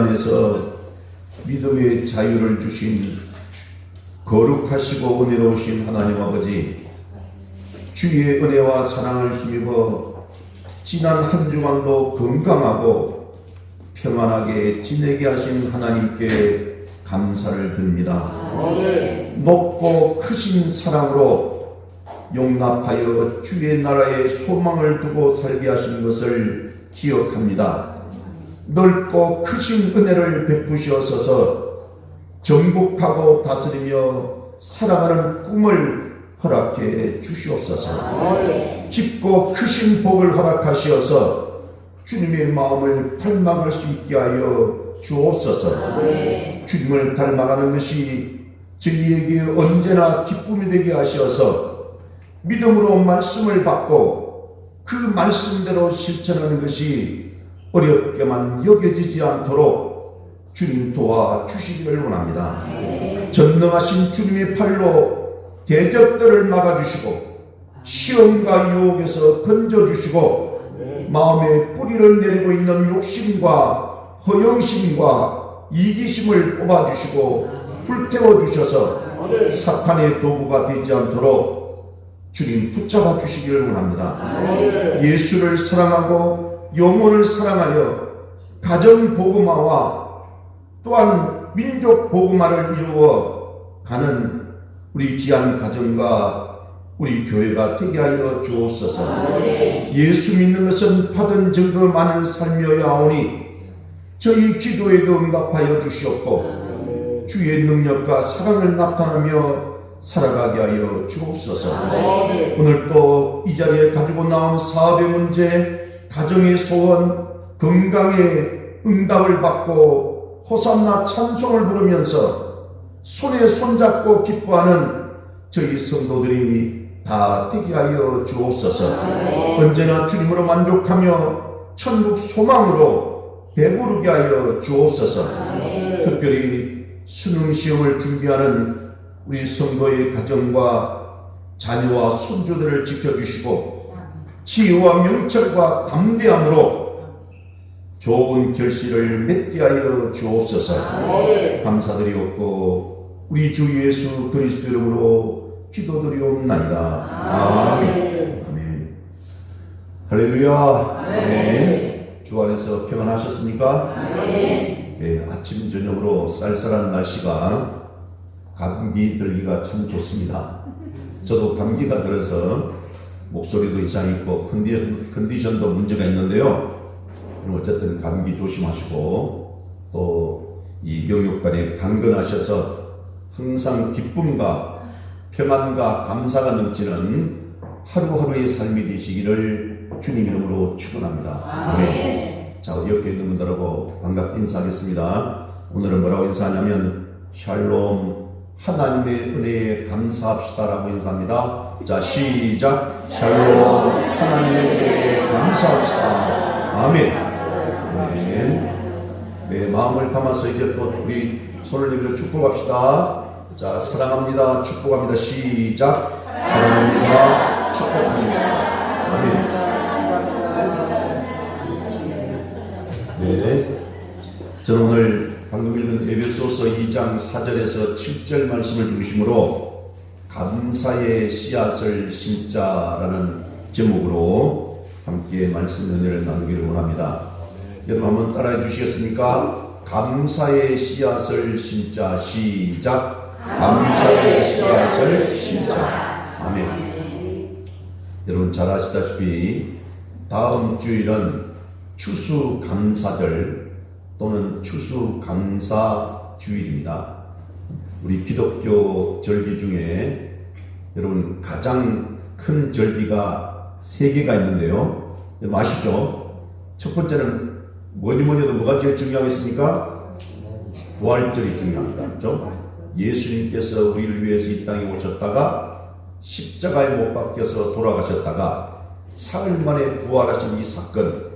안에서 믿음의 자유를 주신 거룩하시고 은혜로우신 하나님 아버지, 주의 은혜와 사랑을 힘입어 지난 한 주간도 건강하고 평안하게 지내게 하신 하나님께 감사를 드립니다. 높고 크신 사랑으로 용납하여 주의 나라에 소망을 두고 살게 하신 것을 기억합니다. 넓고 크신 은혜를 베푸시옵소서. 정복하고 다스리며 살아가는 꿈을 허락해 주시옵소서. 깊고 크신 복을 허락하시어서 주님의 마음을 닮아갈 수 있게 하여 주옵소서. 주님을 닮아가는 것이 저희에게 언제나 기쁨이 되게 하시어서 믿음으로 말씀을 받고 그 말씀대로 실천하는 것이 어렵게만 여겨지지 않도록 주님 도와주시기를 원합니다. 전능하신 주님의 팔로 대적들을 막아주시고 시험과 유혹에서 건져주시고 마음에 뿌리를 내리고 있는 욕심과 허영심과 이기심을 뽑아주시고 불태워주셔서 사탄의 도구가 되지 않도록 주님 붙잡아 주시기를 원합니다. 예수를 사랑하고 영혼을 사랑하여 가정 복음화와 또한 민족 복음화를 이루어 가는 우리 귀한 가정과 우리 교회가 되게 하여 주옵소서. 예수 믿는 것은 받은 증거 많은 삶이어야 하오니 저희 기도에도 응답하여 주시옵고 주의 능력과 사랑을 나타나며 살아가게 하여 주옵소서. 오늘 또 이 자리에 가지고 나온 사업의 문제, 가정의 소원, 건강의 응답을 받고 호산나 찬송을 부르면서 손에 손잡고 기뻐하는 저희 성도들이 다 되게 하여 주옵소서. 언제나 주님으로 만족하며 천국 소망으로 배부르게 하여 주옵소서. 특별히 수능시험을 준비하는 우리 성도의 가정과 자녀와 손주들을 지켜주시고 지혜와 명철과 담대함으로 좋은 결실을 맺게 하여 주옵소서. 감사드리옵고 우리 주 예수 그리스도 이름으로 기도드리옵나이다. 아멘. 아멘. 할렐루야. 아멘. 주 안에서 평안하셨습니까? 네, 아침 저녁으로 쌀쌀한 날씨가 감기 들기가 참 좋습니다. 저도 감기가 들어서 목소리도 이상 있고 컨디션도 문제가 있는데요. 어쨌든 감기 조심하시고 또 이 영육간에 강건하셔서 항상 기쁨과 평안과 감사가 넘치는 하루하루의 삶이 되시기를 주님 이름으로 축원합니다. 아멘. 자, 우리 옆에 있는 분들하고 반갑게 인사하겠습니다. 오늘은 뭐라고 인사하냐면 샬롬, 하나님의 은혜에 감사합시다라고 인사합니다. 자, 시작. 샬롬, 하나님의 은혜에 감사합시다. 아멘. 아멘. 네, 마음을 담아서 이제 또 우리 손을 내밀어 축복합시다. 자, 사랑합니다. 축복합니다. 시작. 사랑합니다. 축복합니다. 아멘. 네, 저는 오늘 방금 읽은 에베소서 2장 4절에서 7절 말씀을 중심으로 감사의 씨앗을 심자라는 제목으로 함께 말씀 은혜를 나누기를 원합니다. 여러분 한번 따라해 주시겠습니까? 감사의 씨앗을 심자. 시작. 감사의 씨앗을 심자. 아멘. 여러분 잘 아시다시피 다음 주일은 추수감사절 또는 추수감사주일입니다. 우리 기독교 절기 중에 여러분 가장 큰 절기가 3개가 있는데요. 여러분 아시죠? 첫 번째는 뭐니 해도 뭐가 제일 중요하겠습니까? 부활절이 중요합니다. 그렇죠? 예수님께서 우리를 위해서 이 땅에 오셨다가 십자가에 못 박혀서 돌아가셨다가 사흘 만에 부활하신 이 사건,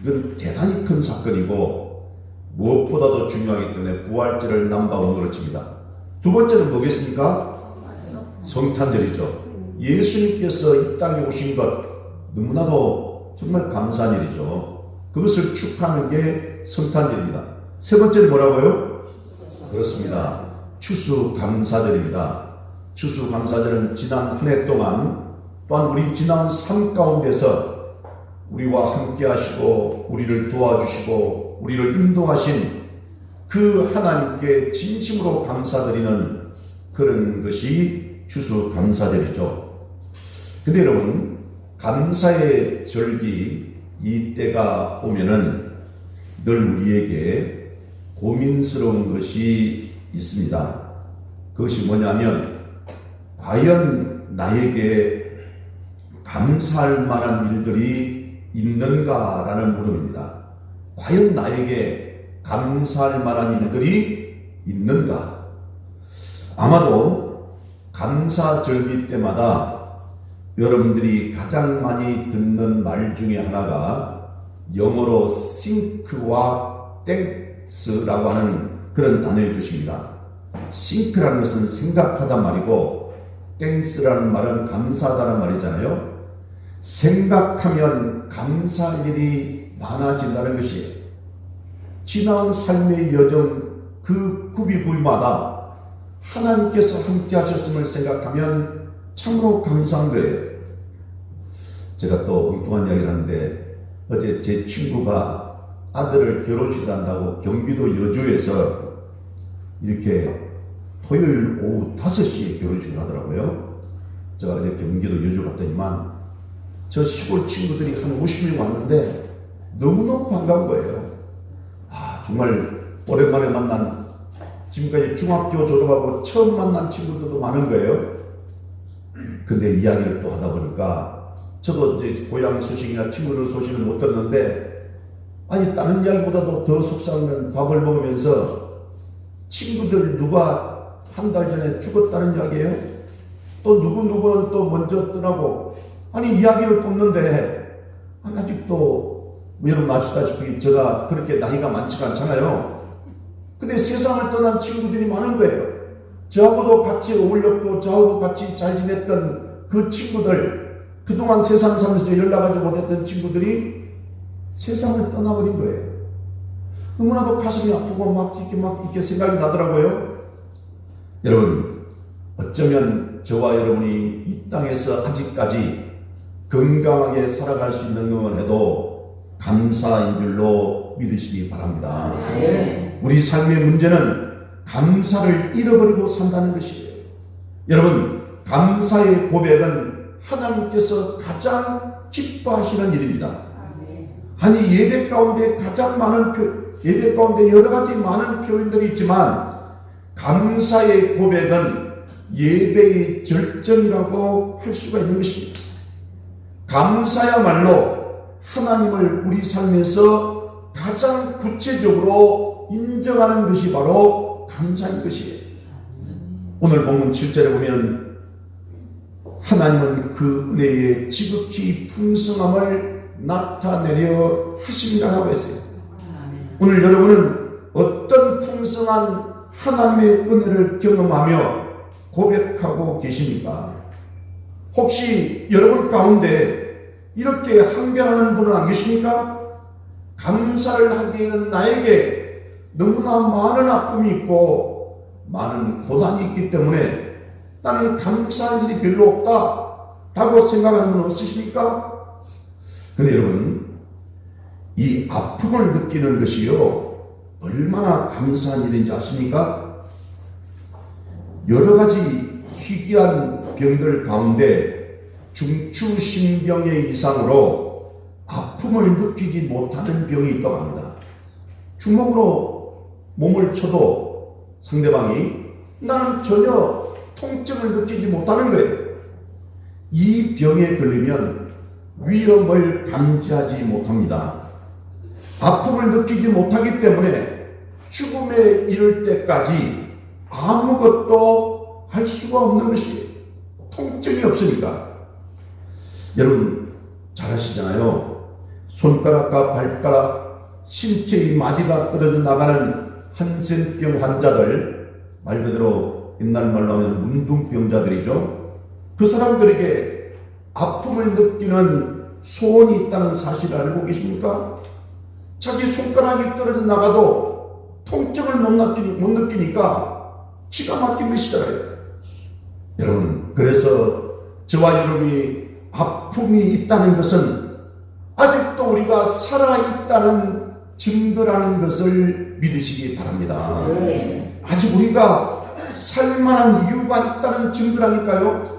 이건 대단히 큰 사건이고 무엇보다도 중요하기 때문에 부활절을 넘버원으로 칩니다. 두 번째는 뭐겠습니까? 성탄절이죠. 예수님께서 이 땅에 오신 것 너무나도 정말 감사한 일이죠. 그것을 축하하는 게 성탄절입니다. 세 번째는 뭐라고요? 그렇습니다. 추수감사절입니다. 추수감사절은 지난 한 해 동안 또한 우리 지나온 삶 가운데서 우리와 함께 하시고 우리를 도와주시고 우리를 인도하신 그 하나님께 진심으로 감사드리는 그런 것이 추수감사절이죠. 근데 여러분, 감사의 절기 이때가 오면은 늘 우리에게 고민스러운 것이 있습니다. 그것이 뭐냐면 과연 나에게 감사할 만한 일들이 있는가라는 물음입니다. 과연 나에게 감사할 만한 일들이 있는가? 아마도 감사절기 때마다 여러분들이 가장 많이 듣는 말 중에 하나가 영어로 think와 thanks라고 하는 그런 단어일 것입니다. think라는 것은 생각하다 말이고 thanks라는 말은 감사하다는 말이잖아요. 생각하면 감사할 일이 많아진다는 것이에요. 지나온 삶의 여정 그 구비구비마다 하나님께서 함께 하셨음을 생각하면 참으로 감사한 거예요. 제가 또 엉뚱한 이야기를 하는데 어제 제 친구가 아들을 결혼식 한다고 경기도 여주에서 이렇게 토요일 오후 5시에 결혼식을 하더라고요. 제가 어제 경기도 여주 갔더니만 저 시골 친구들이 한 50명 왔는데 너무너무 반가운 거예요. 정말 오랜만에 만난, 지금까지 중학교 졸업하고 처음 만난 친구들도 많은 거예요. 근데 이야기를 또 하다 보니까 저도 이제 고향 소식이나 친구들 소식을 못 들었는데, 아니 다른 이야기보다도 더 속상한 밥을 먹으면서 친구들 누가 한 달 전에 죽었다는 이야기예요. 또 누구는 또 먼저 떠나고, 아니 이야기를 꼽는데 아직도 여러분 아시다시피 제가 그렇게 나이가 많지가 않잖아요. 근데 세상을 떠난 친구들이 많은 거예요. 저하고도 같이 어울렸고 저하고 같이 잘 지냈던 그 친구들, 그동안 세상 살면서 연락하지 못했던 친구들이 세상을 떠나버린 거예요. 너무나도 가슴이 아프고 막 이렇게 생각이 나더라고요. 여러분, 어쩌면 저와 여러분이 이 땅에서 아직까지 건강하게 살아갈 수 있는 것만 해도 감사인 줄로 믿으시기 바랍니다. 우리 삶의 문제는 감사를 잃어버리고 산다는 것이에요. 여러분, 감사의 고백은 하나님께서 가장 기뻐하시는 일입니다. 아니 예배 가운데 가장 많은 예배 가운데 여러 가지 많은 표현들이 있지만 감사의 고백은 예배의 절정이라고 할 수가 있는 것입니다. 감사야말로 하나님을 우리 삶에서 가장 구체적으로 인정하는 것이 바로 감사인 것이에요. 오늘 본문 7절에 보면 하나님은 그 은혜의 지극히 풍성함을 나타내려 하심이라고 했어요. 오늘 여러분은 어떤 풍성한 하나님의 은혜를 경험하며 고백하고 계십니까? 혹시 여러분 가운데 이렇게 항변하는 분은 안 계십니까? 감사를 하기에는 나에게 너무나 많은 아픔이 있고 많은 고난이 있기 때문에 나는 감사할 일이 별로 없다 라고 생각하는 분 없으십니까? 근데 여러분, 이 아픔을 느끼는 것이요 얼마나 감사한 일인지 아십니까? 여러 가지 희귀한 병들 가운데 중추신경의 이상으로 아픔을 느끼지 못하는 병이 있다고 합니다. 주먹으로 몸을 쳐도 상대방이 나는 전혀 통증을 느끼지 못하는 거예요. 이 병에 걸리면 위험을 감지하지 못합니다. 아픔을 느끼지 못하기 때문에 죽음에 이를 때까지 아무것도 할 수가 없는 것이에요. 통증이 없으니까. 여러분 잘 아시잖아요. 손가락과 발가락, 신체의 마디가 떨어져 나가는 한센병 환자들, 말 그대로 옛날 말로 하면 문둥병자들이죠. 그 사람들에게 아픔을 느끼는 소원이 있다는 사실을 알고 계십니까? 자기 손가락이 떨어져 나가도 통증을 못 느끼니까 기가 막힌 것이잖아요. 여러분, 그래서 저와 여러분이 아픔이 있다는 것은 아직도 우리가 살아있다는 증거라는 것을 믿으시기 바랍니다. 아직 우리가 살만한 이유가 있다는 증거라니까요.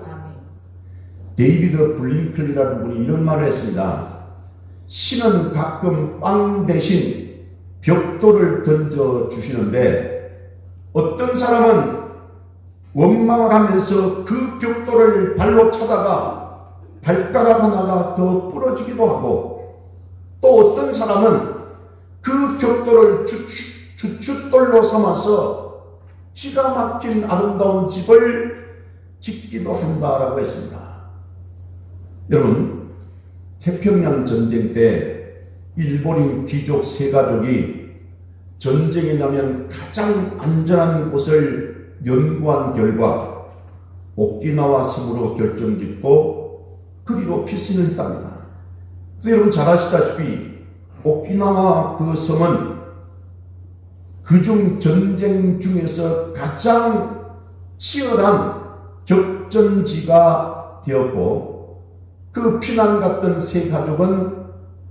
데이비드 블링클이라는 분이 이런 말을 했습니다. 신은 가끔 빵 대신 벽돌을 던져주시는데 어떤 사람은 원망을 하면서 그 벽돌을 발로 차다가 발가락 하나가 더 부러지기도 하고, 또 어떤 사람은 그 벽돌을 주춧돌로 삼아서 기가 막힌 아름다운 집을 짓기도 한다라고 했습니다. 여러분, 태평양 전쟁 때 일본인 귀족 세 가족이 전쟁이 나면 가장 안전한 곳을 연구한 결과 오키나와 섬으로 결정짓고 그리로 피신을 했답니다. 그래서 여러분 잘 아시다시피 오키나와 그 섬은 그중 전쟁 중에서 가장 치열한 격전지가 되었고, 그 피난 갔던 세 가족은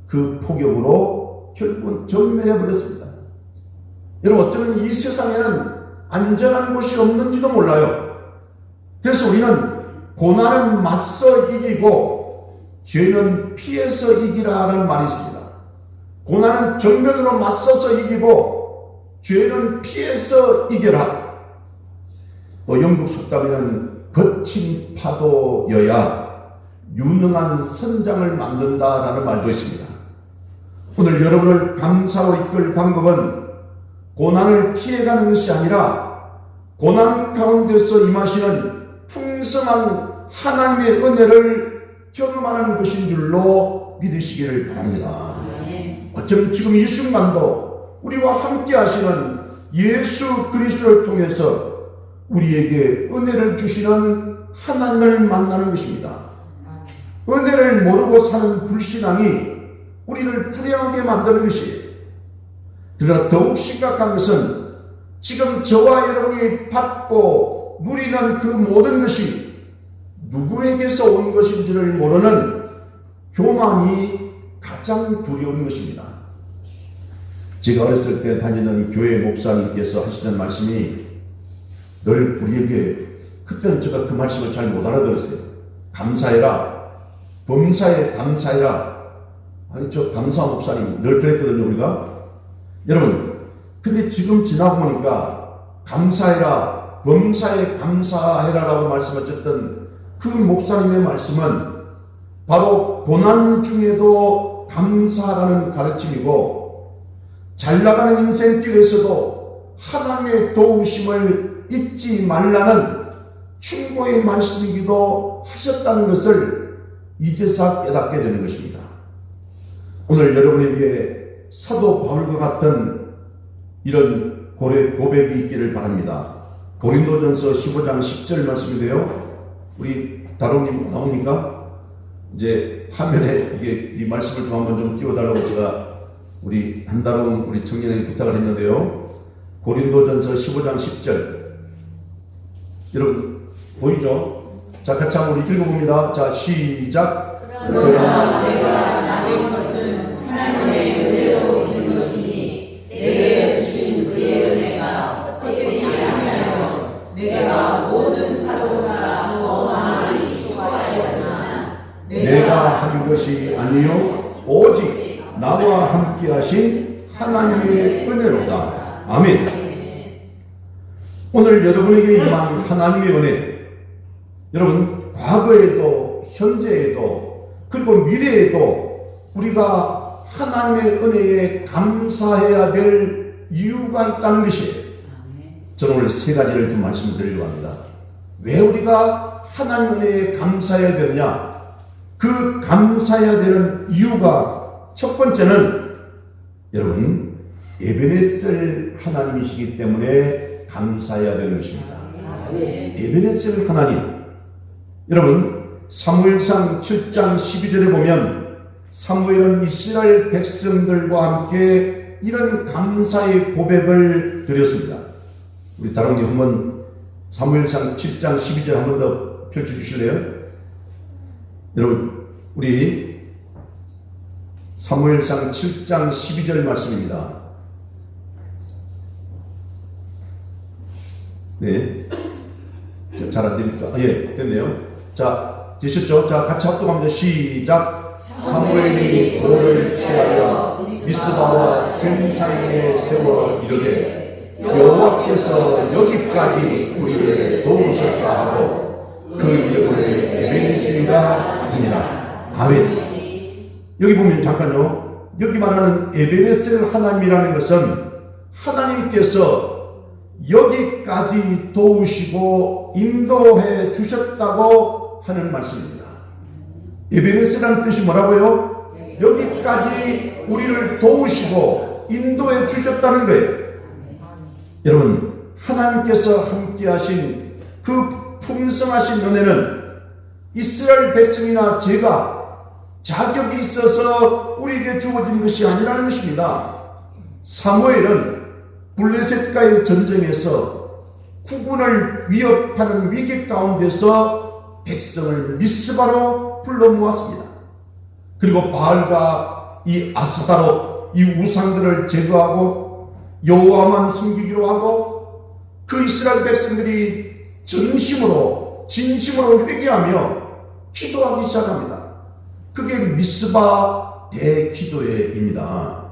그 폭격으로 결국은 전멸해버렸습니다. 여러분, 어쩌면 이 세상에는 안전한 곳이 없는지도 몰라요. 그래서 우리는 고난은 맞서 이기고 죄는 피해서 이기라라는 말이 있습니다. 고난은 정면으로 맞서서 이기고 죄는 피해서 이겨라. 또 영국 속담에는 거친 파도여야 유능한 선장을 만든다라는 말도 있습니다. 오늘 여러분을 감사로 이끌 방법은 고난을 피해가는 것이 아니라 고난 가운데서 임하시는 풍성한 하나님의 은혜를 경험하는 것인 줄로 믿으시기를 바랍니다. 어쩌면 지금 이 순간도 우리와 함께 하시는 예수 그리스도를 통해서 우리에게 은혜를 주시는 하나님을 만나는 것입니다. 은혜를 모르고 사는 불신앙이 우리를 불행하게 만드는 것이에요. 그러나 더욱 심각한 것은 지금 저와 여러분이 받고 누리는 그 모든 것이 누구에게서 온 것인지를 모르는 교만이 가장 두려운 것입니다. 제가 어렸을 때 다니던 교회 목사님께서 하시던 말씀이 늘 우리에게, 그때는 제가 그 말씀을 잘 못 알아들었어요. 감사해라, 범사에 감사해라. 아니, 저 강사 목사님 늘 그랬거든요, 우리가. 여러분, 근데 지금 지나보니까 감사해라, 범사에 감사해라라고 말씀하셨던 그 목사님의 말씀은 바로 고난 중에도 감사라는 가르침이고, 잘 나가는 인생길에서도 하나님의 도우심을 잊지 말라는 충고의 말씀이기도 하셨다는 것을 이제서 깨닫게 되는 것입니다. 오늘 여러분에게 사도 바울과 같은 이런 고백이 있기를 바랍니다. 고린도전서 15장 10절 말씀인데요. 우리 다롱님 나오니까 이제 화면에 이 말씀을 좀 한번 좀 띄워달라고 제가 우리 한다롱 우리 청년에게 부탁을 했는데요. 고린도전서 15장 10절. 여러분 보이죠? 자, 같이 한번 읽어봅니다. 자, 시작. 그러나 내가 나된 것은 하나님의 은혜로 있는 것이니 내게 주신 그의 은혜가 헛되지 아니하여 내가 모든 사도보다 더 많이 수고하였으나 내가 한 것이 아니요 오직 나와 함께 하신 하나님의 은혜로다. 아멘. 오늘 여러분에게 임한 하나님의 은혜, 여러분 과거에도 현재에도 그리고 미래에도 우리가 하나님의 은혜에 감사해야 될 이유가 있다는 것이에요. 저는 오늘 세 가지를 좀 말씀드리려고 합니다. 왜 우리가 하나님의 은혜에 감사해야 되느냐? 그 감사해야 되는 이유가 첫 번째는 여러분 에베네셀 하나님이시기 때문에 감사해야 되는 것입니다. 에베네셀 하나님, 여러분 사무엘상 7장 12절에 보면 사무엘은 이스라엘 백성들과 함께 이런 감사의 고백을 드렸습니다. 우리 다롱님 한번 사무엘상 7장 12절 한 번 더 펼쳐주실래요? 여러분, 우리 사무엘상 7장 12절 말씀입니다. 네. 잘 안 됩니까? 예, 됐네요. 자, 되셨죠? 자, 같이 합동합니다. 시작. 사무엘이 돌을 취하여 미스바와 샘 사이에 세워 이르되 여호와께서 여기까지 우리를 도우셨다 하고 그 이름을 에베네셀이라 하니라. 아멘. 여기 보면 잠깐요. 여기 말하는 에베네셀 하나님이라는 것은 하나님께서 여기까지 도우시고 인도해 주셨다고 하는 말씀입니다. 에베네셀이라는 뜻이 뭐라고요? 여기까지 우리를 도우시고 인도해 주셨다는 거예요. 여러분, 하나님께서 함께 하신 그 풍성하신 은혜는 이스라엘 백성이나 제가 자격이 있어서 우리에게 주어진 것이 아니라는 것입니다. 사무엘은 블레셋과의 전쟁에서 국군을 위협하는 위기 가운데서 백성을 미스바로 불러 모았습니다. 그리고 바알과 이 아스타롯, 이 우상들을 제거하고 여호와만 섬기기로 하고 그 이스라엘 백성들이 진심으로 회개하며 기도하기 시작합니다. 그게 미스바 대기도회입니다.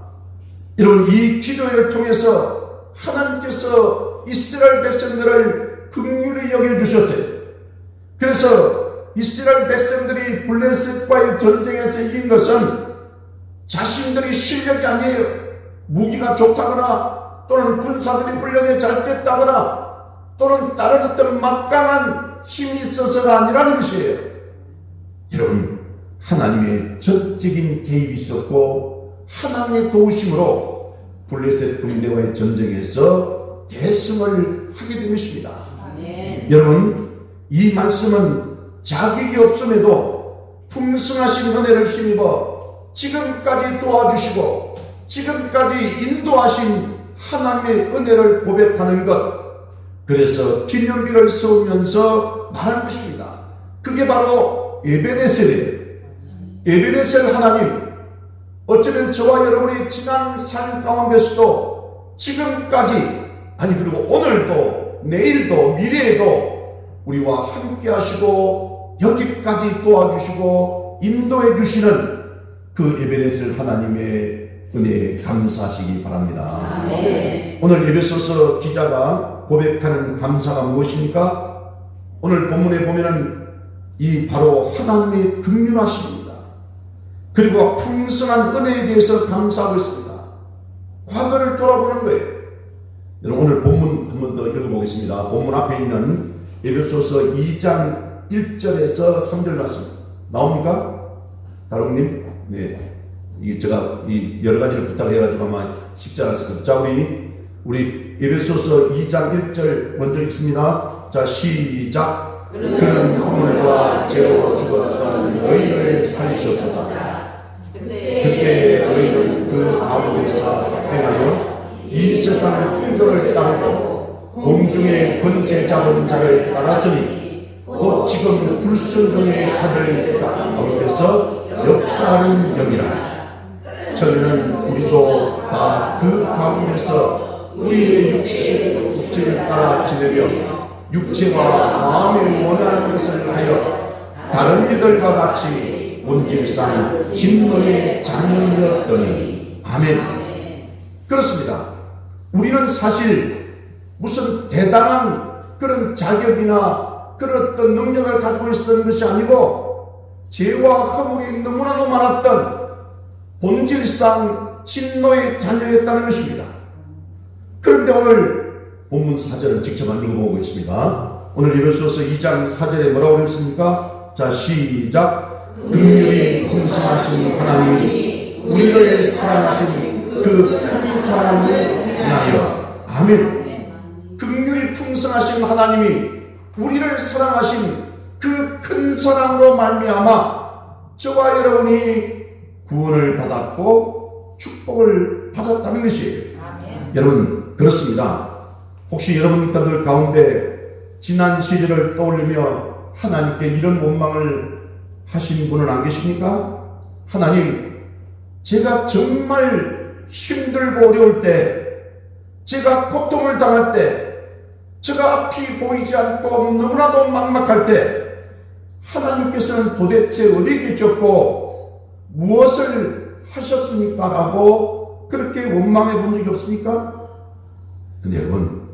여러분, 이 기도회를 통해서 하나님께서 이스라엘 백성들을 긍휼히 여겨주셨어요. 그래서 이스라엘 백성들이 블레셋과의 전쟁에서 이긴 것은 자신들이 실력이 아니에요. 무기가 좋다거나 또는 군사들이 훈련에 잘 됐다거나 또는 다른 어떤 막강한 힘이 있어서가 아니라는 것이에요. 여러분, 하나님의 전적인 개입이 있었고 하나님의 도우심으로 블레셋 군대와의 전쟁에서 대승을 하게 된 것입니다. 아멘. 여러분, 이 말씀은 자격이 없음에도 풍성하신 은혜를 힘입어 지금까지 도와주시고 지금까지 인도하신 하나님의 은혜를 고백하는 것, 그래서 기념비를 세우면서 말하는 것입니다. 그게 바로 에베네셀이에요. 에베네셀 하나님, 어쩌면 저와 여러분의 지난 삶 가운데서도 지금까지, 아니 그리고 오늘도 내일도 미래에도 우리와 함께 하시고 여기까지 도와주시고 인도해 주시는 그 에베네셀 하나님의 은혜에 감사하시기 바랍니다. 아멘. 오늘 에베소서 기자가 고백하는 감사가 무엇입니까? 오늘 본문에 보면은 이 바로 하나님의 긍휼하심입니다. 그리고 풍성한 은혜에 대해서 감사하고 있습니다. 과거를 돌아보는 거예요. 여러분, 오늘 본문 한 번 더 읽어보겠습니다. 본문 앞에 있는 에베소서 2장 1절에서 3절 말씀 나옵니까? 다롱님? 네. 이게 제가 여러 가지를 부탁해가지고 아마 쉽지 않았을 겁니다. 자, 우리 에베소서 2장 1절 먼저 읽습니다. 자, 시작. 그는 허물과 죄로 죽었던 너희를 살리셨도다. 그때 너희는 그 가운데서 행하여 이 세상의 풍조를 따르고 공중의 권세 잡은 자를 따랐으니 곧 지금 불순종의 아들 가운데서 역사하는 영이라. 저는 우리도 다 그 가운데서 우리의 육체를 따라 지내며 육체와 마음에 원하는 것을 하여 다른 이들과 같이 본질상 진노의 자녀였더니. 아멘. 그렇습니다. 우리는 사실 무슨 대단한 그런 자격이나 그런 어떤 능력을 가지고 있었던 것이 아니고 죄와 허물이 너무나도 많았던 본질상 진노의 자녀였다는 것입니다. 그런데 오늘 본문 4절을 직접 읽어보고 있습니다. 오늘 에베소서 2장 4절에 뭐라고 그랬습니까? 자, 시작. 긍휼이 풍성하신 하나님이 우리를 사랑하신 그 큰 사랑을 인하여. 아멘. 긍휼이 풍성하신 하나님이 우리를 사랑하신 그 큰 사랑으로 말미암아 저와 여러분이 구원을 받았고 축복을 받았다는 것이에요. 아멘. 여러분, 그렇습니다. 혹시 여러분들 가운데 지난 시절을 떠올리며 하나님께 이런 원망을 하신 분은 안 계십니까? 하나님, 제가 정말 힘들고 어려울 때, 제가 고통을 당할 때, 제가 앞이 보이지 않고 너무나도 막막할 때 하나님께서는 도대체 어디 계셨고 무엇을 하셨습니까? 라고 그렇게 원망해 본 적이 없습니까? 근데 여러분,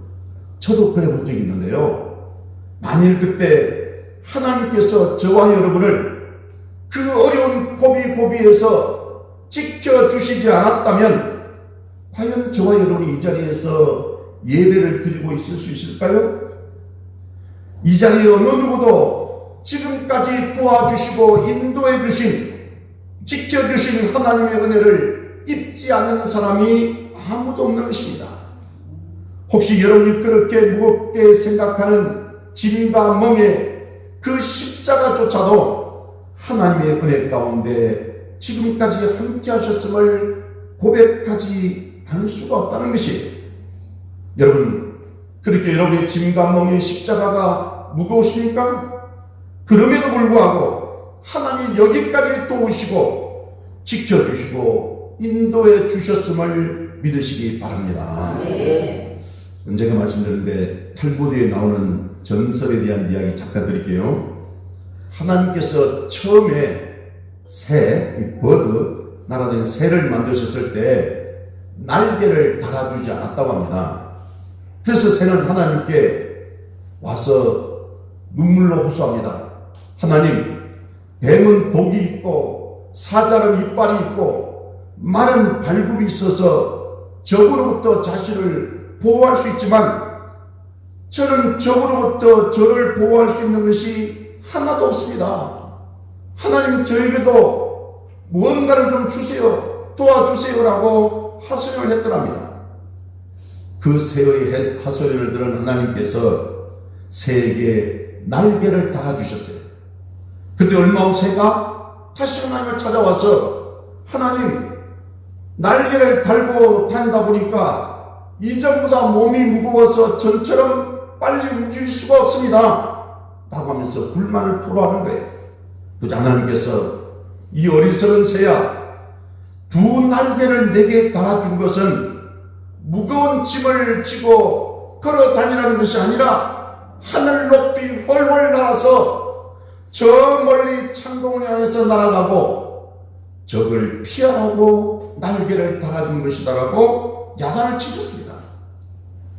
저도 그래 본 적이 있는데요. 만일 그때 하나님께서 저와 여러분을 그 어려운 고비에서 지켜주시지 않았다면 과연 저와 여러분이 이 자리에서 예배를 드리고 있을 수 있을까요? 이 자리에 어느 누구도 지금까지 도와주시고 인도해 주신, 지켜주신 하나님의 은혜를 입지 않는 사람이 아무도 없는 것입니다. 혹시 여러분이 그렇게 무겁게 생각하는 짐과 멍에 그 십자가조차도 하나님의 은혜 가운데 지금까지 함께 하셨음을 고백하지 않을 수가 없다는 것이에요. 여러분, 그렇게 여러분의 짐과 멍의 십자가가 무거우십니까? 그럼에도 불구하고 하나님이 여기까지 도우시고 지켜주시고 인도해 주셨음을 믿으시기 바랍니다. 언젠가 말씀드렸는데 탈무드에 나오는 전설에 대한 이야기 잠깐 드릴게요. 하나님께서 처음에 새, 버드, 나라된 새를 만드셨을 때 날개를 달아주지 않았다고 합니다. 그래서 새는 하나님께 와서 눈물로 호소합니다. 하나님, 뱀은 독이 있고 사자는 이빨이 있고 말은 발굽이 있어서 적으로부터 자신을 보호할 수 있지만 저는 적으로부터 저를 보호할 수 있는 것이 하나도 없습니다. 하나님, 저에게도 무언가를 좀 주세요, 도와주세요라고 하소연을 했더랍니다. 그 새의 하소연을 들은 하나님께서 새에게 날개를 달아주셨어요. 그때 얼마 후 새가 다시 하나님을 찾아와서 하나님, 날개를 달고 다니다 보니까 이전보다 몸이 무거워서 전처럼 빨리 움직일 수가 없습니다 라고 하면서 불만을 토로하는 거예요. 그래서 하나님께서 이 어리석은 새야, 두 날개를 내게 달아준 것은 무거운 짐을 지고 걸어 다니라는 것이 아니라 하늘 높이 훨훨 날아서 저 멀리 창공을 향해서 날아가고 적을 피하라고 날개를 달아준 것이다라고 야단을 치셨습니다.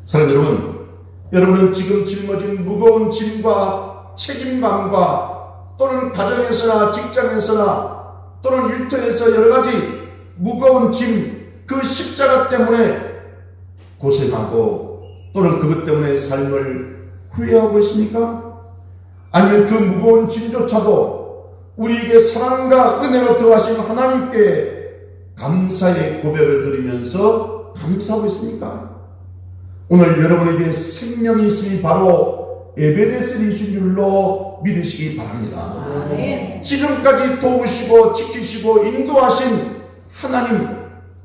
사랑하는 여러분, 여러분은 지금 짊어진 무거운 짐과 책임감과 또는 가정에서나 직장에서나 또는 일터에서 여러가지 무거운 짐, 그 십자가 때문에 고생하고 또는 그것 때문에 삶을 후회하고 있습니까? 아니면 그 무거운 짐조차도 우리에게 사랑과 은혜로 더하신 하나님께 감사의 고백을 드리면서 감사하고 있습니까? 오늘 여러분에게 생명이 있으니 바로 에베네셀이 이신 줄로 믿으시기 바랍니다. 아멘. 지금까지 도우시고 지키시고 인도하신 하나님,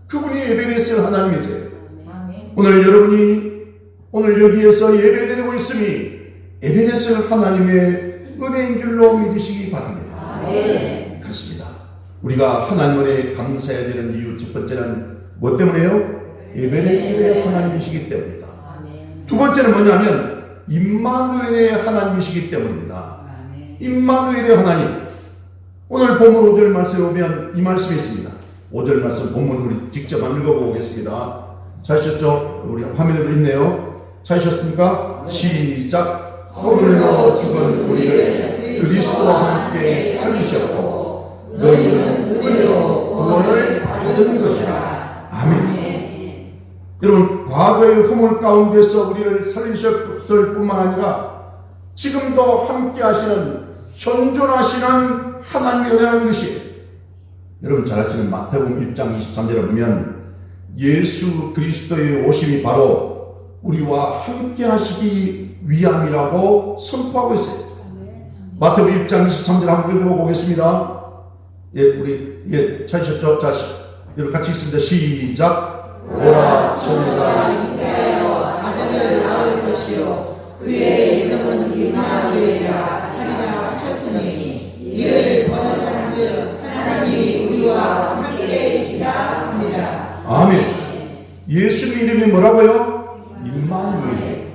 그분이 에베네셀 하나님이세요. 아멘. 오늘 여러분이 오늘 여기에서 예배드리고 있으니 에베네셀 하나님의 은혜인 줄로 믿으시기 바랍니다. 아멘. 그렇습니다. 우리가 하나님 은혜에 감사해야 되는 이유 첫 번째는 뭐 때문에요? 에베네셀의 하나님이시기 때문입니다. 아멘. 두 번째는 뭐냐면 임마누엘의 하나님이시기 때문입니다. 아멘. 임마누엘의 하나님. 오늘 본문 5절 말씀에 보면 이 말씀이 있습니다. 5절 말씀 본문 우리 직접 한번 읽어보겠습니다. 찾으셨죠? 우리 화면에도 있네요. 찾으셨습니까? 시작. 허물로 죽은 우리를 그리스도와 함께 살리셨고 너희는 은혜로 구원을 받은 것이라. 아멘. 여러분, 과거의 허물 가운데서 우리를 살리셨을 뿐만 아니라 지금도 함께 하시는, 현존하시는 하나님의 은혜라는 것이, 여러분 잘 아시는 마태복음 1장 23절에 보면 예수 그리스도의 오심이 바로 우리와 함께 하시기 위함이라고 선포하고 있어요. 마태복음 1장 23절 한번 읽어보겠습니다. 예, 우리, 찾으셨죠? 자, 여러분 같이 읽습니다. 시작. 오라 처녀가 잉태하여 아들을 낳을 것이요 그의 이름은 임마누엘이라 하리라 하셨으니 이를 번역한즉 하나님이 우리와 함께 계시다 합니다. 아멘. 예수님 이름이 뭐라고요? 임마누엘.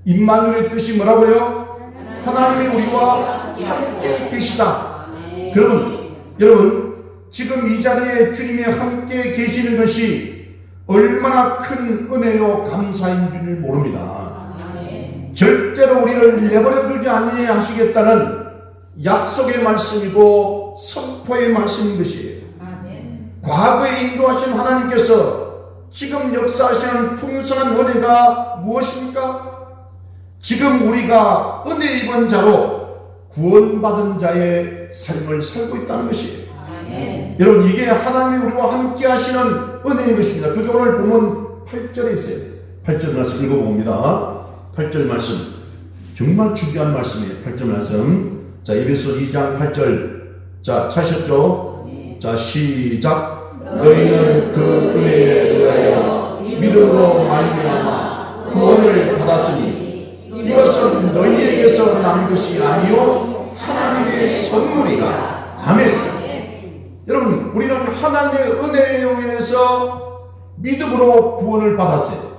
임마누엘의 뜻이 뭐라고요? 하나님이 우리와 함께 계시다. 여러분 지금 이 자리에 주님이 함께 계시는 것이 얼마나 큰 은혜요 감사인 줄 모릅니다. 절대로 우리를 내버려 두지 아니하시겠다는 약속의 말씀이고 선포의 말씀인 것이에요. 과거에 인도하신 하나님께서 지금 역사하시는 풍성한 은혜가 무엇입니까? 지금 우리가 은혜 입은 자로 구원받은 자의 삶을 살고 있다는 것이에요. 여러분 이게 하나님이 우리와 함께 하시는 은혜인 것입니다. 그게 오늘 보면 8절에 있어요. 8절 말씀 읽어봅니다. 8절 말씀 정말 중요한 말씀이에요. 8절 말씀. 자, 에베소 2장 8절. 자, 찾으셨죠? 자, 시작. 너희는 그 은혜에 의하여 믿음으로 말미암아 구원을 받았으니 이것은 너희에게서 난 것이 아니요 하나님의 선물이다. 아멘. 여러분 우리는 하나님의 은혜에 의해서 믿음으로 구원을 받았어요.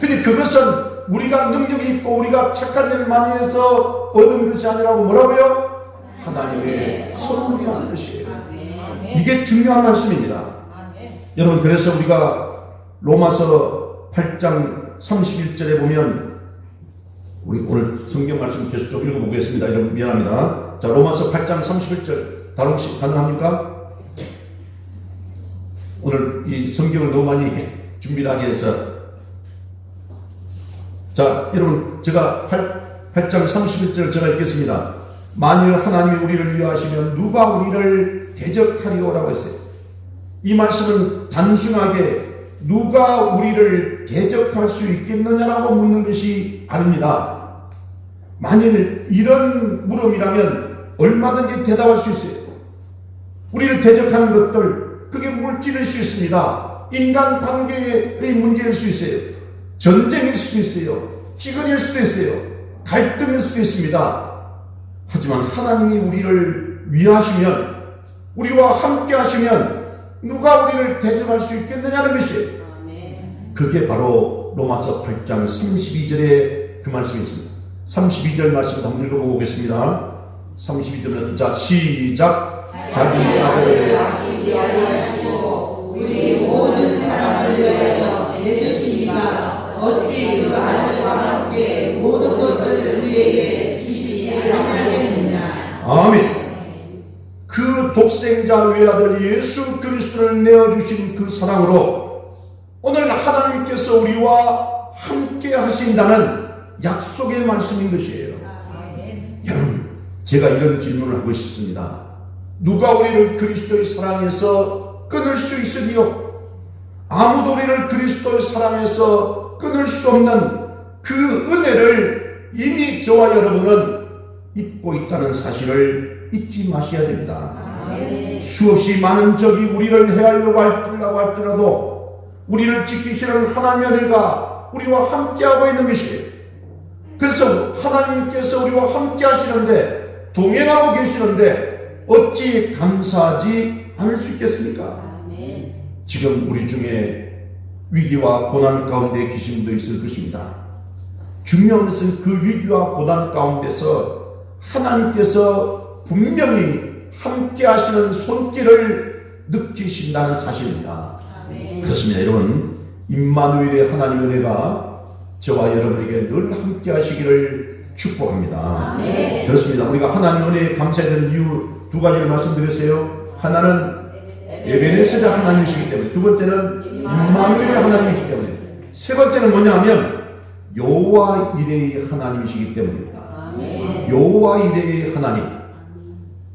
근데 그것은 우리가 능력이 있고 우리가 착한 일을 많이 해서 얻은 것이 아니라고 뭐라고요? 하나님의 선물이라는 것이에요. 이게 중요한 말씀입니다. 여러분 그래서 우리가 로마서 8장 31절에 보면 우리 오늘 성경 말씀 계속 좀 읽어보겠습니다. 여러분 미안합니다. 자, 로마서 8장 31절 다른 시 가능합니까? 오늘 이 성경을 너무 많이 준비를 하게 해서 자, 여러분 제가 8장 31절 제가 읽겠습니다. 만일 하나님이 우리를 위하시면 누가 우리를 대적하리오라고 했어요. 이 말씀은 단순하게 누가 우리를 대적할 수 있겠느냐라고 묻는 것이 아닙니다. 만일 이런 물음이라면 얼마든지 대답할 수 있어요. 우리를 대적하는 것들 그게 물질일 수 있습니다. 인간 관계의 문제일 수 있어요. 전쟁일 수도 있어요. 희근일 수도 있어요. 갈등일 수도 있습니다. 하지만 하나님이 우리를 위하시면 우리와 함께 하시면 누가 우리를 대적할 수 있겠느냐는 것이에요. 그게 바로 로마서 8장 32절에 그 말씀이 있습니다. 32절 말씀 한번 읽어보고 오겠습니다. 32절 말씀. 자, 시작. 자기 아들을 아끼지 아니하시고 우리 모든 사람을 위하여 내주시니까 어찌 그 아들과 함께 모든 것을 우리에게 주시지 아니하겠느냐. 아멘. 그 독생자 외아들 예수 그리스도를 내어주신 그 사랑으로 오늘 하나님께서 우리와 함께 하신다는 약속의 말씀인 것이에요. 여러분 제가 이런 질문을 하고 싶습니다. 누가 우리를 그리스도의 사랑에서 끊을 수 있으리요? 아무도 우리를 그리스도의 사랑에서 끊을 수 없는 그 은혜를 이미 저와 여러분은 입고 있다는 사실을 잊지 마셔야 됩니다. 수없이 많은 적이 우리를 해하려고 할지라도 우리를 지키시는 하나님의 은혜가 우리와 함께하고 있는 것이에요. 그래서 하나님께서 우리와 함께 하시는데 동행하고 계시는데 어찌 감사하지 않을 수 있겠습니까? 지금 우리 중에 위기와 고난 가운데 계신 분도 있을 것입니다. 중요한 것은 그 위기와 고난 가운데서 하나님께서 분명히 함께 하시는 손길을 느끼신다는 사실입니다. 그렇습니다. 여러분 임마누엘의 하나님 은혜가 저와 여러분에게 늘 함께 하시기를 축복합니다. 그렇습니다. 우리가 하나님 은혜에 감사해야 되는 이유 두 가지를 말씀드렸어요. 하나는 에베네셀의 하나님이시기 때문에, 두 번째는 임마누엘의 하나님이시기 때문에, 세 번째는 뭐냐 하면 여호와 이레의 하나님이시기 때문입니다. 여호와 이레의 하나님.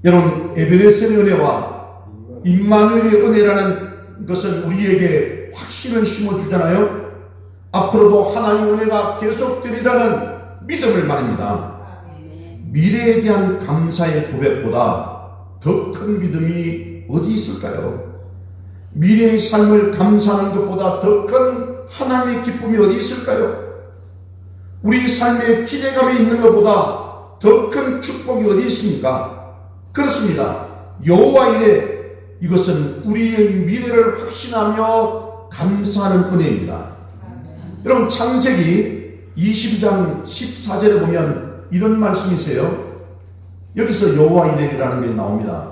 여러분 에베네셀의 은혜와 임마누엘의 은혜라는 것은 우리에게 확신을 심어주잖아요. 앞으로도 하나님의 은혜가 계속되리라는 믿음을 말입니다. 미래에 대한 감사의 고백보다 더 큰 믿음이 어디 있을까요? 미래의 삶을 감사하는 것보다 더 큰 하나님의 기쁨이 어디 있을까요? 우리 삶에 기대감이 있는 것보다 더 큰 축복이 어디 있습니까? 그렇습니다. 여호와 이레, 이것은 우리의 미래를 확신하며 감사하는 은혜입니다. 여러분, 창세기 22장 14절에 보면 이런 말씀이 있어요. 여기서 여호와 이레라는 게 나옵니다.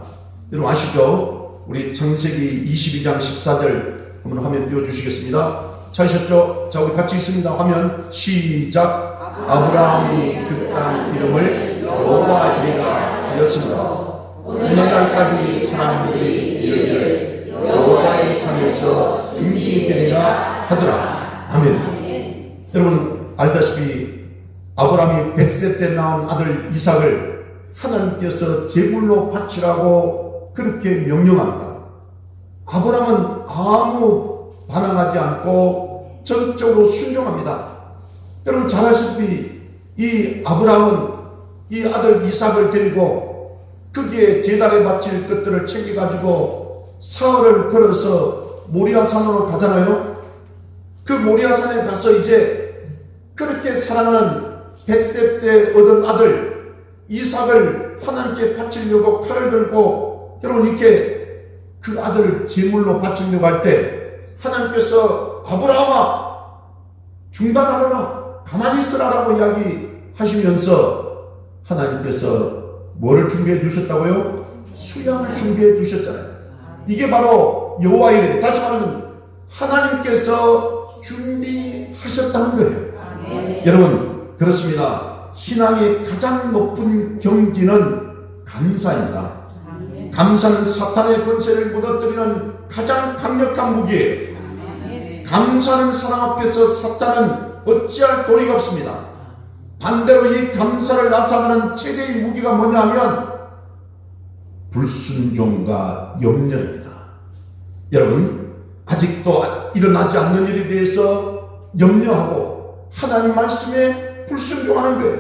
여러분 아시죠? 우리 창세기 22장 14절 한번 화면 띄워주시겠습니다. 찾으셨죠? 자, 우리 같이 있습니다. 화면 시작. 아브라함이 그 땅 이름을 여호와 이레가 하였습니다. 오늘날까지 사람들이 이르기를 여호와의 산에서 준비되리라 하더라. 아멘. 여러분 알다시피 아브라함이 100세 때 낳은 아들 이삭을 하나님께서 제물로 바치라고 그렇게 명령합니다. 아브라함은 아무 반항하지 않고 전적으로 순종합니다. 여러분 잘 아시다시피 이 아브라함은 이 아들 이삭을 데리고 거기에 제단에 바칠 것들을 챙겨가지고 사흘을 걸어서 모리아산으로 가잖아요. 그 모리아산에 가서 이제 그렇게 사랑하는 100세 때 얻은 아들 이삭을 하나님께 바치려고 칼을 들고 여러분 이렇게 그 아들을 제물로 바치려고 할 때 하나님께서 아브라함아 중단하라, 가만히 있으라라고 이야기하시면서 하나님께서 뭐를 준비해 주셨다고요? 수양을 준비해 주셨잖아요. 이게 바로 여호와 이레, 다시 말하면 하나님께서 준비하셨다는 거예요. 여러분 그렇습니다. 신앙의 가장 높은 경지는 감사입니다. 감사는 사탄의 권세를 무너뜨리는 가장 강력한 무기예요. 감사는 사랑 앞에서 사탄은 어찌할 도리가 없습니다. 반대로 이 감사를 나사가는 최대의 무기가 뭐냐면 불순종과 염려입니다. 여러분 아직도 일어나지 않는 일에 대해서 염려하고 하나님 말씀에 불순종하는 거예요.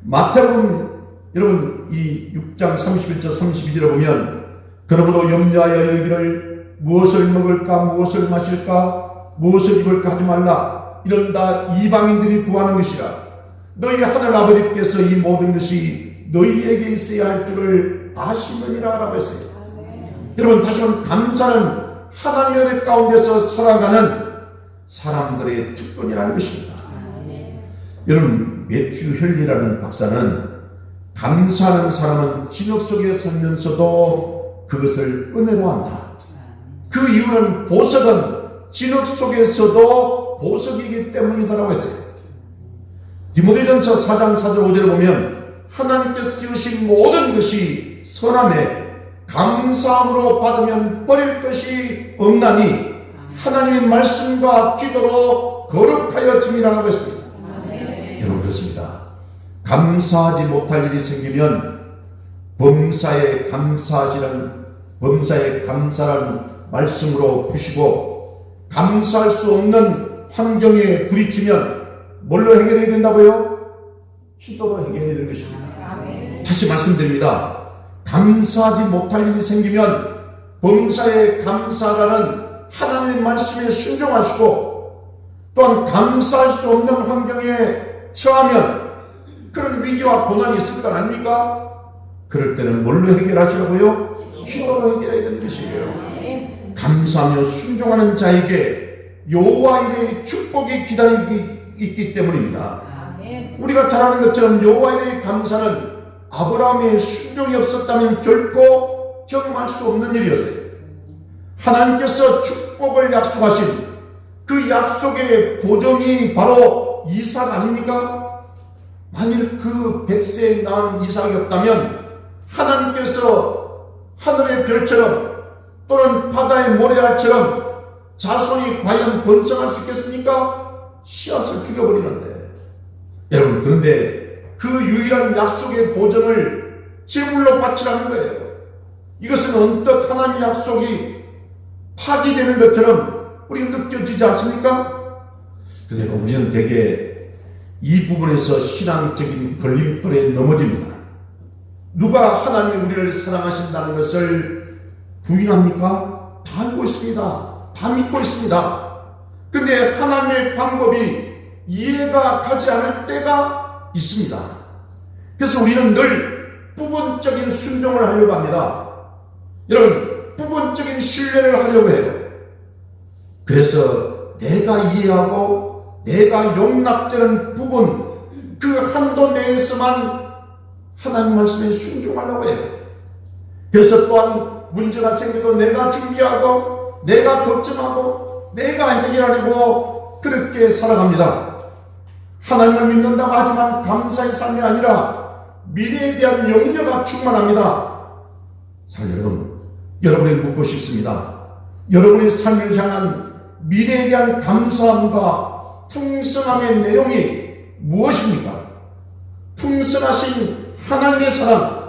마태복음 여러분 이 6장 31절 32절에 보면 그러므로 염려하여 이르기를 무엇을 먹을까 무엇을 마실까 무엇을 입을까 하지 말라. 이런 다 이방인들이 구하는 것이라. 너희 하늘 아버지께서 이 모든 것이 너희에게 있어야 할 줄을 아시느니라 라고 했어요. 여러분 다시 한번 감사는 하나님의 은혜 가운데서 살아가는 사람들의 특권이라는 것입니다. 여러분 매튜 혈리라는 박사는 감사하는 사람은 진흙 속에 살면서도 그것을 은혜로 한다. 그 이유는 보석은 진흙 속에서도 보석이기 때문이다라고 했어요. 디모데전서 4장 4절 5절을 보면 하나님께서 지으신 모든 것이 선함에 감사함으로 받으면 버릴 것이 없나니 하나님의 말씀과 기도로 거룩하여 줌이라고 했습니다. 여러분 그렇습니다. 감사하지 못할 일이 생기면 범사에 감사라는 말씀으로 푸시고 감사할 수 없는 환경에 부딪히면 뭘로 해결해야 된다고요? 기도로 해결해야 되는 것입니다. 다시 말씀드립니다. 감사하지 못할 일이 생기면 범사에 감사라는 하나님의 말씀에 순종하시고 또한 감사할 수 없는 환경에 처하면 그런 위기와 고난이 있을 것 아닙니까? 그럴 때는 뭘로 해결하시라고요? 기도로 해결해야 되는 것이에요. 감사하며 순종하는 자에게 여호와 이레의 축복이 기다리고 있기 때문입니다. 우리가 잘 아는 것처럼 여호와 이레의 감사는 아브라함의 순종이 없었다면 결코 경험할 수 없는 일이었어요. 하나님께서 축복을 약속하신 그 약속의 보정이 바로 이삭 아닙니까? 만일 그 100세에 낳은 이삭이 없다면 하나님께서 하늘의 별처럼 또는 바다의 모래알처럼 자손이 과연 번성할 수 있겠습니까? 씨앗을 죽여버리는데. 여러분 그런데 그 유일한 약속의 보전을 제물로 바치라는 거예요. 이것은 언뜻 하나님의 약속이 파기되는 것처럼 우리가 느껴지지 않습니까? 그래서 우리는 대개 이 부분에서 신앙적인 걸림돌에 넘어집니다. 누가 하나님이 우리를 사랑하신다는 것을 부인합니까? 다 알고 있습니다. 다 믿고 있습니다. 근데 하나님의 방법이 이해가 가지 않을 때가 있습니다. 그래서 우리는 늘 부분적인 순종을 하려고 합니다. 여러분, 부분적인 신뢰를 하려고 해요. 그래서 내가 이해하고 내가 용납되는 부분, 그 한도 내에서만 하나님 말씀에 순종하려고 해요. 그래서 또한 문제가 생겨도 내가 준비하고 내가 걱정하고 내가 해결하려고 그렇게 살아갑니다. 하나님을 믿는다고 하지만 감사의 삶이 아니라 미래에 대한 염려가 충만합니다. 자, 여러분이 묻고 싶습니다. 여러분의 삶을 향한 미래에 대한 감사함과 풍성함의 내용이 무엇입니까? 풍성하신 하나님의 사랑,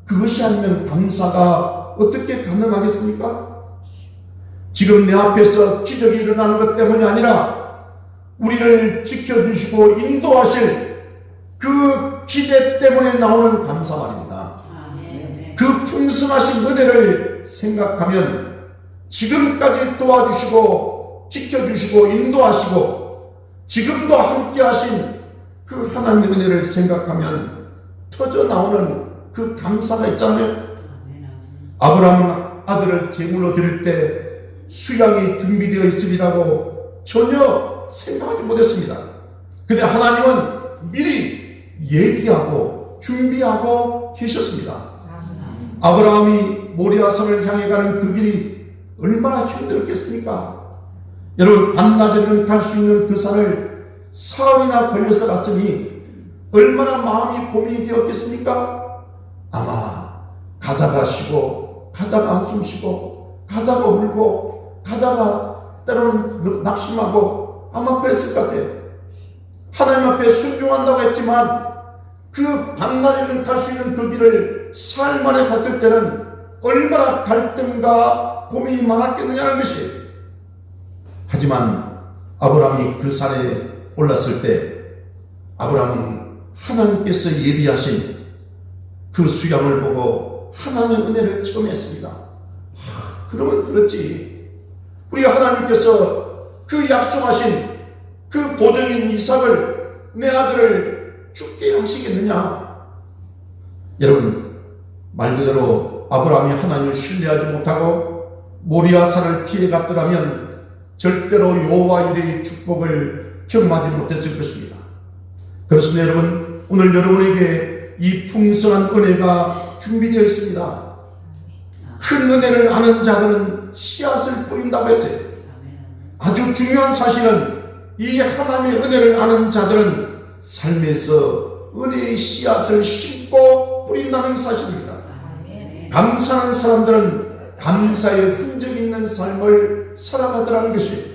그것이 아니면 감사가 어떻게 가능하겠습니까? 지금 내 앞에서 기적이 일어나는 것 때문이 아니라 우리를 지켜주시고 인도하실 그 기대 때문에 나오는 감사 말입니다. 그 풍성하신 은혜를 생각하면 지금까지 도와주시고 지켜주시고 인도하시고 지금도 함께 하신 그 하나님의 은혜를 생각하면 터져 나오는 그 감사가 있잖아요. 아브라함은 아들을 제물로 드릴 때 수양이 준비되어 있으리라고 전혀 생각하지 못했습니다. 근데 하나님은 미리 얘기하고 준비하고 계셨습니다. 아브라함이 모리아산을 향해 가는 그 길이 얼마나 힘들었겠습니까? 여러분, 반나절이면 갈 수 있는 그 산을 사흘이나 걸려서 갔으니 얼마나 마음이 고민이 되었겠습니까? 아마 가다가 쉬고 가다가 한숨 쉬고 가다가 울고 가다가 때로는 낙심하고 아마 그랬을 것 같아요. 하나님 앞에 순종한다고 했지만 그 반나절이면 갈 수 있는 그 길을 사흘 만에 갔을 때는 얼마나 갈등과 고민이 많았겠느냐는 것이. 하지만 아브라함이 그 산에 올랐을 때 아브라함은 하나님께서 예비하신 그 수양을 보고 하나님의 은혜를 체험했습니다. 그러면 그렇지, 우리가 하나님께서 그 약속하신 그 보정인 이삭을, 내 아들을 죽게 하시겠느냐? 여러분, 말 그대로 아브라함이 하나님을 신뢰하지 못하고 모리아산을 피해 갔더라면 절대로 여호와 이레의 축복을 경험하지 못했을 것입니다. 그렇습니다. 여러분, 오늘 여러분에게 이 풍성한 은혜가 준비되어 있습니다. 큰 은혜를 아는 자들은 씨앗을 뿌린다고 했어요. 아주 중요한 사실은 이 하나님의 은혜를 아는 자들은 삶에서 은혜의 씨앗을 심고 뿌린다는 사실입니다. 감사하는 사람들은 감사의 흔적이 있는 삶을 살아가더라는 것이에요.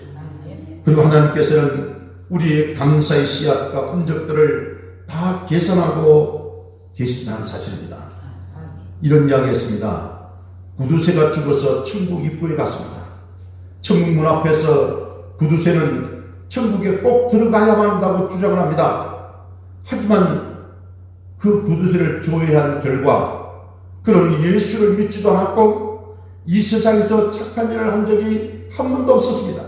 그리고 하나님께서는 우리의 감사의 씨앗과 흔적들을 다 계산하고 계신다는 사실입니다. 이런 이야기 했습니다. 구두쇠가 죽어서 천국 입구에 갔습니다. 천국 문 앞에서 구두쇠는 천국에 꼭 들어가야만 한다고 주장을 합니다. 하지만 그 구두쇠를 조회한 결과 그는 예수를 믿지도 않았고 이 세상에서 착한 일을 한 적이 한 번도 없었습니다.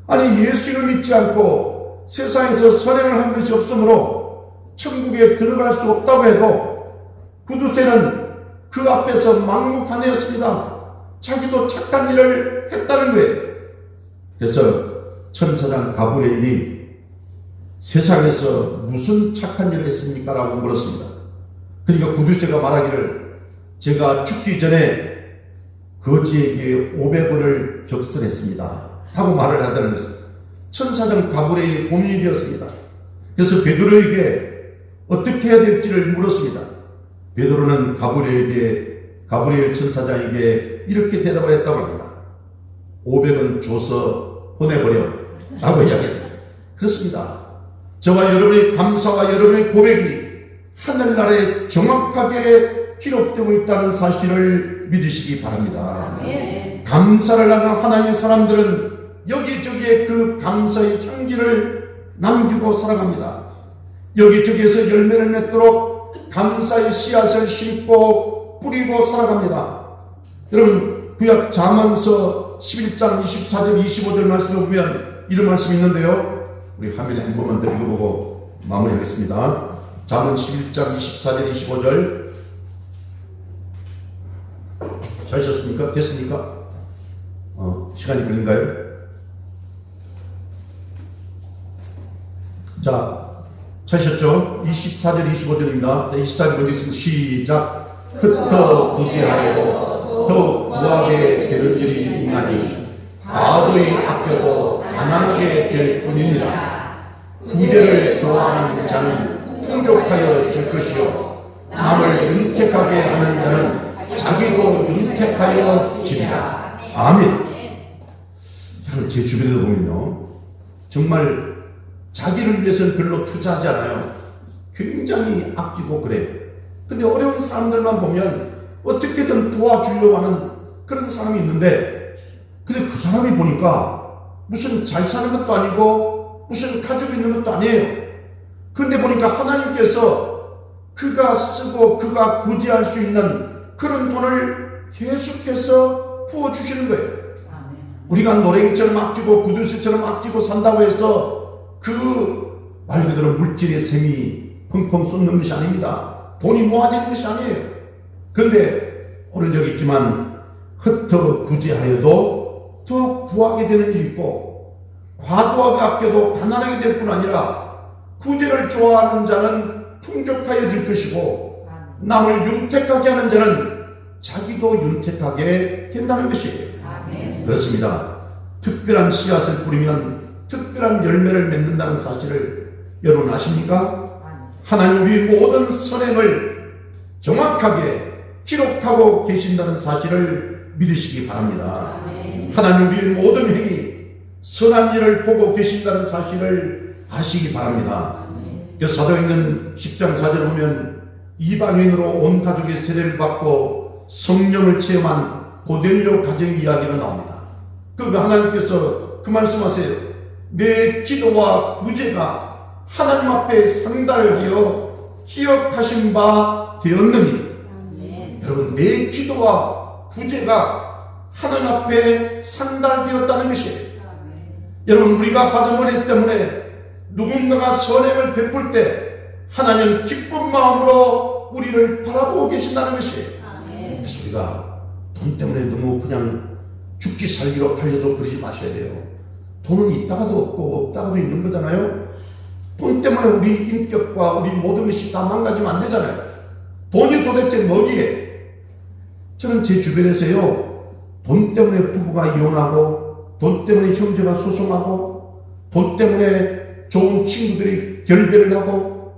아니, 예수를 믿지 않고 세상에서 선행을 한 것이 없으므로 천국에 들어갈 수 없다고 해도 구두쇠는 그 앞에서 막무가내였습니다. 자기도 착한 일을 했다는 거예요. 그래서 천사장 가브리엘이 세상에서 무슨 착한 일을 했습니까? 라고 물었습니다. 그러니까 구두쇠가 말하기를 제가 죽기 전에 거지에게 500원을 적설했습니다 하고 말을 하다는 것입니다. 천사장 가브리엘이 고민이 되었습니다. 그래서 베드로에게 어떻게 해야 될지를 물었습니다. 베드로는 가브리엘 천사장에게 이렇게 대답을 했다고 합니다. 500원 줘서 보내버려 라고 이야기합니다. 그렇습니다. 저와 여러분의 감사와 여러분의 고백이 하늘나라에 정확하게 기록되고 있다는 사실을 믿으시기 바랍니다. 감사를 하는 하나님의 사람들은 여기저기에 그 감사의 향기를 남기고 살아갑니다. 여기저기에서 열매를 맺도록 감사의 씨앗을 심고 뿌리고 살아갑니다. 여러분, 구약 잠언서 11장 24절 25절 말씀을 보면 이런 말씀이 있는데요. 우리 화면에 한 번만 더 읽어보고 마무리하겠습니다. 잠언 11장 24절 25절 찾으셨습니까? 됐습니까? 시간이 걸린가요? 자, 찾으셨죠? 24절 25절입니다. 24절 먼저 있습니다. 시작. 흩어 부지하여도 더욱 구하게 되는 일이 있나니 과도히 아껴도 가난하게 될 뿐입니다. 구제를 좋아하는 자는 풍족하여 질 것이요 남을 윤택하게 하는 자는 자기도 윤택하여 지리라. 아멘. 여러분, 제 주변에도 보면요, 정말 자기를 위해서는 별로 투자하지 않아요. 굉장히 아끼고 그래요. 근데 어려운 사람들만 보면 어떻게든 도와주려고 하는 그런 사람이 있는데, 근데 그 사람이 보니까 무슨 잘 사는 것도 아니고 무슨 가지고 있는 것도 아니에요. 그런데 보니까 하나님께서 그가 쓰고 그가 구제할 수 있는 그런 돈을 계속해서 부어주시는 거예요. 우리가 노랭이처럼 아끼고 구두쇠처럼 아끼고 산다고 해서 그 말 그대로 물질의 샘이 펑펑 쏟는 것이 아닙니다. 돈이 모아지는 것이 아니에요. 그런데 오늘 여기 있지만 흩어 구제하여도 더 구하게 되는 일이 있고, 과도하게 아껴도 가난하게 될 뿐 아니라 구제를 좋아하는 자는 풍족하여질 것이고 남을 윤택하게 하는 자는 자기도 윤택하게 된다는 것이에요. 그렇습니다. 특별한 씨앗을 뿌리면 특별한 열매를 맺는다는 사실을 여러분 아십니까? 하나님 우리 모든 선행을 정확하게 기록하고 계신다는 사실을 믿으시기 바랍니다. 하나님 우리 모든 행위 선한 일을 보고 계신다는 사실을 아시기 바랍니다. 사도행전 10장 4절 보면 이방인으로 온 가족의 세례를 받고 성령을 체험한 고넬료 가정 이야기가 나옵니다. 하나님께서 그 말씀하세요. 내 기도와 구제가 하나님 앞에 상달하여 기억하신 바 되었느니. 여러분, 내 기도와 구제가 하나님 앞에 상달되었다는 것이에요. 여러분, 우리가 받은 은혜 때문에 누군가가 선행을 베풀 때 하나님 기쁜 마음으로 우리를 바라보고 계신다는 것이에요. 그래서 우리가 돈 때문에 너무 그냥 죽기 살기로 달려도 그러지 마셔야 돼요. 돈은 있다가도 없고 없다가도 있는 거잖아요. 돈 때문에 우리 인격과 우리 모든 것이 다 망가지면 안 되잖아요. 돈이 도대체 뭐기에? 저는 제 주변에서요, 돈 때문에 부부가 이혼하고, 돈 때문에 형제가 소송하고, 돈 때문에 좋은 친구들이 결별을 하고,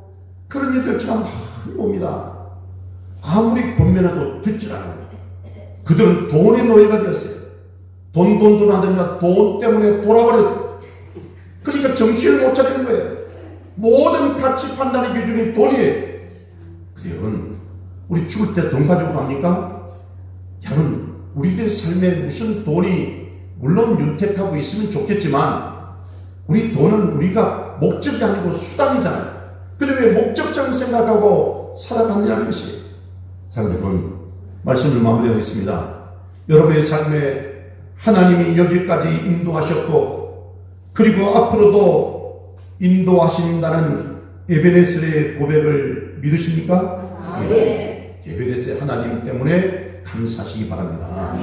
그런 일들 참 많이 봅니다. 아무리 권면해도 듣질 않아요. 그들은 돈의 노예가 되었어요. 돈 하더니 돈 때문에 돌아버렸어요. 그러니까 정신을 못 차리는 거예요. 모든 가치 판단의 기준이 돈이에요. 그래서 여러분, 우리 죽을 때 돈 가지고 갑니까? 여러분, 우리들 삶에 무슨 돈이 물론 윤택하고 있으면 좋겠지만 우리 돈은 우리가 목적이 아니고 수단이잖아요. 근데 왜 목적처럼 생각하고 살아가느냐는 것이에요. 사랑하는 여러분, 말씀을 마무리하겠습니다. 여러분의 삶에 하나님이 여기까지 인도하셨고, 그리고 앞으로도 인도하신다는 에베네셀의 고백을 믿으십니까? 네. 에베네셀 하나님 때문에 감사하시기 바랍니다.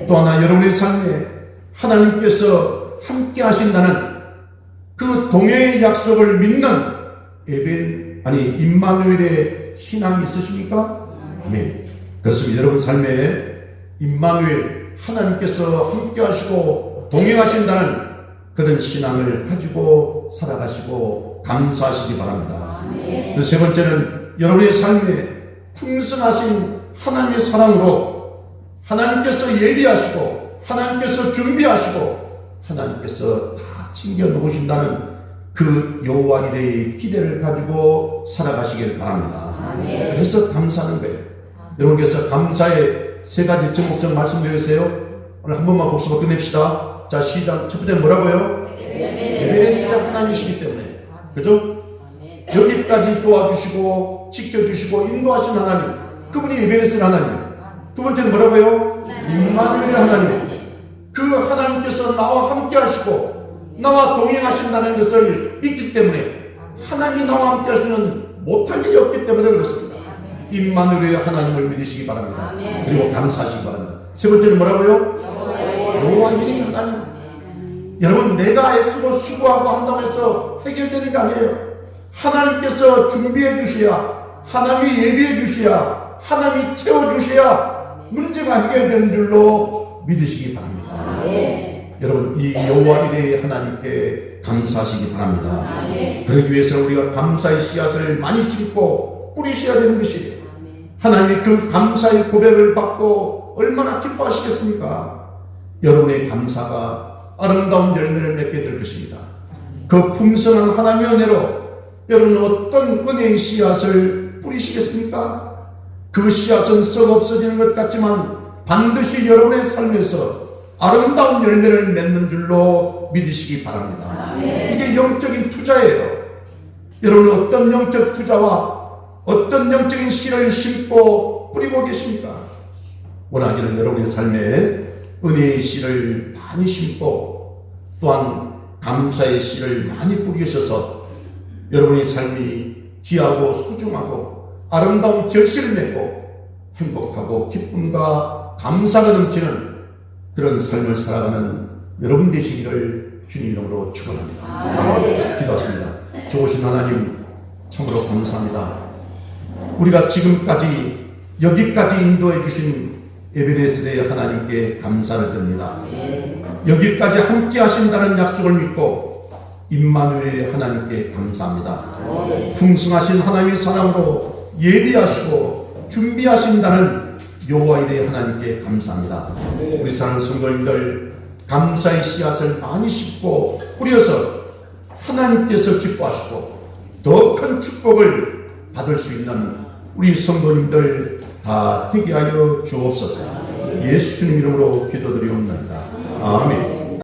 또 하나, 여러분의 삶에 하나님께서 함께 하신다는 그 동해의 약속을 믿는 임마누엘의 신앙이 있으십니까? 아멘. 그렇습니다. 여러분 삶에 임마누엘, 하나님께서 함께 하시고 동행하신다는 그런 신앙을 가지고 살아가시고 감사하시기 바랍니다. 세 번째는 여러분의 삶에 풍성하신 하나님의 사랑으로 하나님께서 예비하시고 하나님께서 준비하시고 하나님께서 다 챙겨 놓으신다는 그 여호와 이레의 기대를 가지고 살아가시길 바랍니다. 그래서 감사하는 거예요. 여러분께서 감사의 세 가지 전목적 말씀드렸어요. 오늘 한 번만 복습을 끝냅시다. 자, 시작. 첫 번째 뭐라고요? 에베네셀 하나님이시기 때문에. 그죠? 여기까지 도와주시고 지켜주시고 인도하신 하나님, 그분이 에베네셀 하나님. 두 번째는 뭐라고요? 임마누엘의 하나님. 그 하나님께서 나와 함께 하시고 나와 동행하신다는 것을 믿기 때문에 하나님이 나와 함께 하시면 못할 일이 없기 때문에 그렇습니다. 임마누엘의 하나님을 믿으시기 바랍니다. 그리고 감사하시기 바랍니다. 세 번째는 뭐라고요? 여호와 이레의 하나님. 여러분, 내가 애쓰고 수고하고 한다고 해서 해결되는 게 아니에요. 하나님께서 준비해 주셔야, 하나님이 예비해 주셔야, 하나님이 채워주셔야 문제가 해결되는 줄로 믿으시기 바랍니다. 여러분, 이 여호와 이레의 하나님께 감사하시기 바랍니다. 그러기 위해서 우리가 감사의 씨앗을 많이 심고 뿌리셔야 되는 것이에요. 하나님이 그 감사의 고백을 받고 얼마나 기뻐하시겠습니까? 여러분의 감사가 아름다운 열매를 맺게 될 것입니다. 그 풍성한 하나님의 은혜로 여러분은 어떤 은혜의 씨앗을 뿌리시겠습니까? 그 씨앗은 썩 없어지는 것 같지만 반드시 여러분의 삶에서 아름다운 열매를 맺는 줄로 믿으시기 바랍니다. 이게 영적인 투자예요. 여러분, 어떤 영적 투자와 어떤 영적인 씨를 심고 뿌리고 계십니까? 원하기는 여러분의 삶에 은혜의 씨를 많이 심고 또한 감사의 씨를 많이 뿌리셔서 여러분의 삶이 귀하고 소중하고 아름다운 결실을 맺고 행복하고 기쁨과 감사가 넘치는 그런 삶을 살아가는 여러분 되시기를 주님 이름으로 축원합니다. 기도하십니다. 좋으신 하나님, 참으로 감사합니다. 우리가 지금까지 여기까지 인도해 주신 에베네셀의 하나님께 감사를 드립니다. 여기까지 함께 하신다는 약속을 믿고 임마누엘의 하나님께 감사합니다. 풍성하신 하나님의 사랑으로 예비하시고 준비하신다는 여호와 이레의 하나님께 감사합니다. 우리 사랑하는 성도님들, 감사의 씨앗을 많이 심고 뿌려서 하나님께서 기뻐하시고 더 큰 축복을 받을 수 있는 우리 성도님들 다 되게 하여 주옵소서. 예수 주님 이름으로 기도드리옵나이다. 아멘.